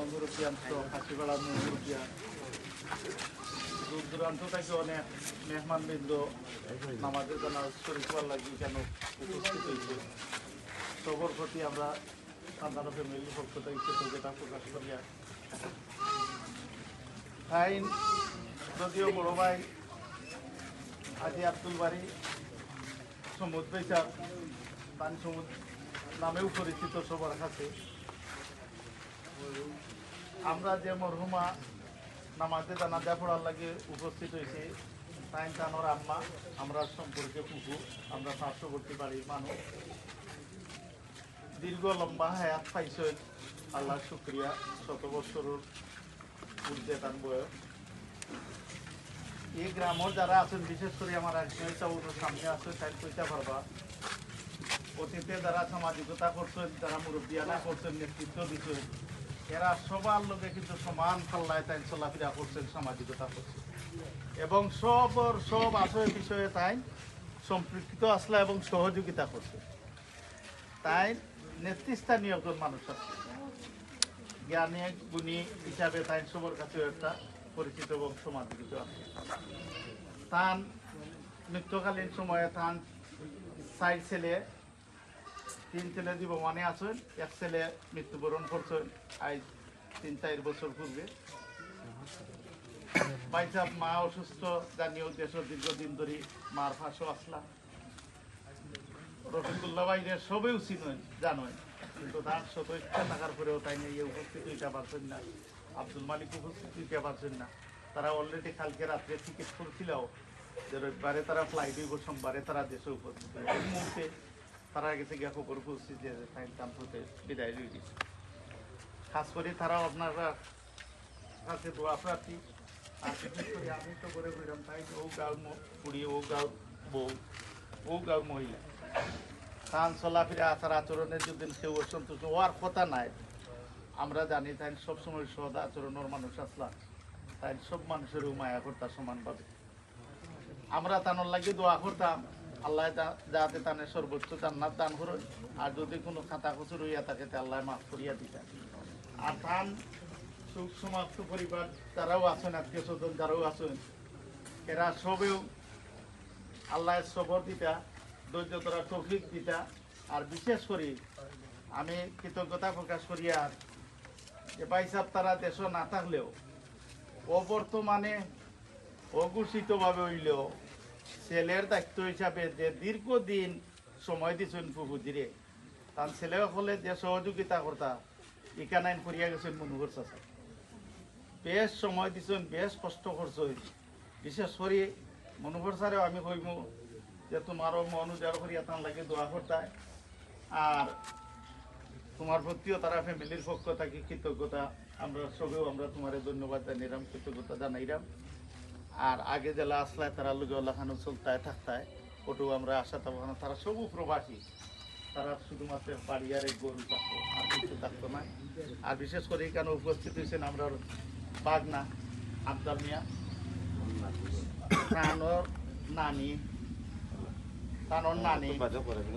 মনুরুপিয়ান হাসিপাড়া মনুরুপিয়া দূর দূরান্ত থেকে অনেক মেহমানবৃন্দ নামাজের জন্য শরীর হওয়ার লাগি কেন উপস্থিত হয়েছে সবর প্রতি আমরা সাধারণ ফ্যামিলির পক্ষ থেকে কৃতজ্ঞতা প্রকাশ করিয়া আইন যদিও বড় ভাই আজি আব্দুল বাড়ি সমুদ্র বেচার পানি সমুদ্র নামেও পরিচিত সবার কাছে আমরা যে মরহুমা নামাজে জানাজা পড়ার লাগে উপস্থিত হয়েছে তাই তানোর আম্মা আমরা সম্পর্কে পুকুর আমরা পার্শ্ববর্তী বাড়ির মানুষ দীর্ঘ লম্বা হায়াত পাইছে আল্লাহ শুক্রিয়া শত বছরের ঊর্ধ্বে তার বয়স এই গ্রামের যারা আছেন বিশেষ করে আমার একজনের সামনে আছে তাই কইতে পারবা অতীতে যারা সামাজিকতা করছেন যারা মুরব্বিয়ানা করছেন নেতৃত্ব দিচ্ছেন এরা সবার লোকে কিন্তু সমান পাল্লায় তাই চলাফেরা করছেন সামাজিকতা করছেন এবং সব আশয় বিষয়ে তাই সম্পৃক্ত আসলা এবং সহযোগিতা করছে তাই নেতৃস্থানীয় একজন মানুষ আছে জ্ঞানী গুণী হিসাবে তাই সবার কাছে একটা পরিচিত এবং সমাদৃত আছে তার মৃত্যুকালীন সময়ে তার 4 ছেলে 3 ছেলে জীবমানে আছেন এক ছেলে মৃত্যুবরণ করছেন আজ 3-4 বছর পূর্বে বাইসাব মা অসুস্থ জানিয়ে উদ্দেশ্য দীর্ঘদিন ধরে মার ফাঁসও আসলা রফিকুল্লাহ ভাইরে সবেও চিনেন জানেন কিন্তু তার শত ইচ্ছা থাকার পরেও তাই নিয়ে উপস্থিত হইতে পারছেন না আব্দুল মালিক উপস্থিত হইতে পারছেন না তারা অলরেডি কালকে রাত্রে টিকিট করছিল যে রবিবারে তারা ফ্লাইট হইব সোমবারে তারা দেশে উপস্থিত এই মুহূর্তে তারা গেছে গিয়ে খবর করছি যে হতে বিদায় দিয়ে দিচ্ছে খাস করে তারা আপনারা কাছে দোয়া প্রার্থী আর বিশেষ করে আমি তো করে বললাম তাই ও গাঁর কুড়ি ও গাঁর বউ ও গাঁর মহিলা তান চলাফেরা আচার আচরণের যদি কেউ অসন্তুষ্ট হওয়ার কথা নাই আমরা জানি তাই সবসময় সদ আচরণের মানুষ আসলাম তাই সব মানুষেরও মায়া করতাম সমানভাবে আমরা তানোর লাগে দোয়া করতাম আল্লাহ যাতে তানের সর্বোচ্চ জান্নাত দান করেন আর যদি কোনো খাতা খুচুর হইয়া থাকে তা আল্লাহ মাফ করিয়া দিতেন আর তান সুখ সমাপ্ত পরিবার যারাও আছেন আত্মীয় স্বজন যারাও আছেন এরা সবেও আল্লাহ সবর দিতা ধৈর্য ধরা তৌফিক দিতা আর বিশেষ করে আমি কৃতজ্ঞতা প্রকাশ করি আর যে ভাইসাব তারা দেশ না থাকলেও অবর্তমানে অঘোষিতভাবে হইলেও ছেলের দায়িত্ব হিসাবে যে দীর্ঘদিন সময় দিচ্ছেন ফুফুজিরে তার ছেলে হলে যে সহযোগিতা করতা ইকানাইন করিয়া গেছেন মনোহর চাষা বেশ সময় দিচ্ছেন বেশ কষ্ট করছেন বিশেষ করে মনোহর স্যারেও আমি কইব যে তোমারও মন উজাড় করিয়া তার লাগে দোয়া করতায় আর তোমার প্রতিও তারা ফ্যামিলির পক্ষ থাকি কৃতজ্ঞতা আমরা সবেও আমরা তোমার ধন্যবাদ জানাইলাম কৃতজ্ঞতা জানাইলাম আর আগে জেলা আসলায় তারা লোকে লাখানো চলতায় থাকতায় ওটু আমরা আশা থাকবো না তারা সবু প্রবাসী তারা শুধুমাত্র বাড়ি আর এক গরু থাকতো আর কিছু থাকতো না আর বিশেষ করে এখানে উপস্থিত হয়েছেন আমরা বাগনা আবদাল মিয়া তানোর নানি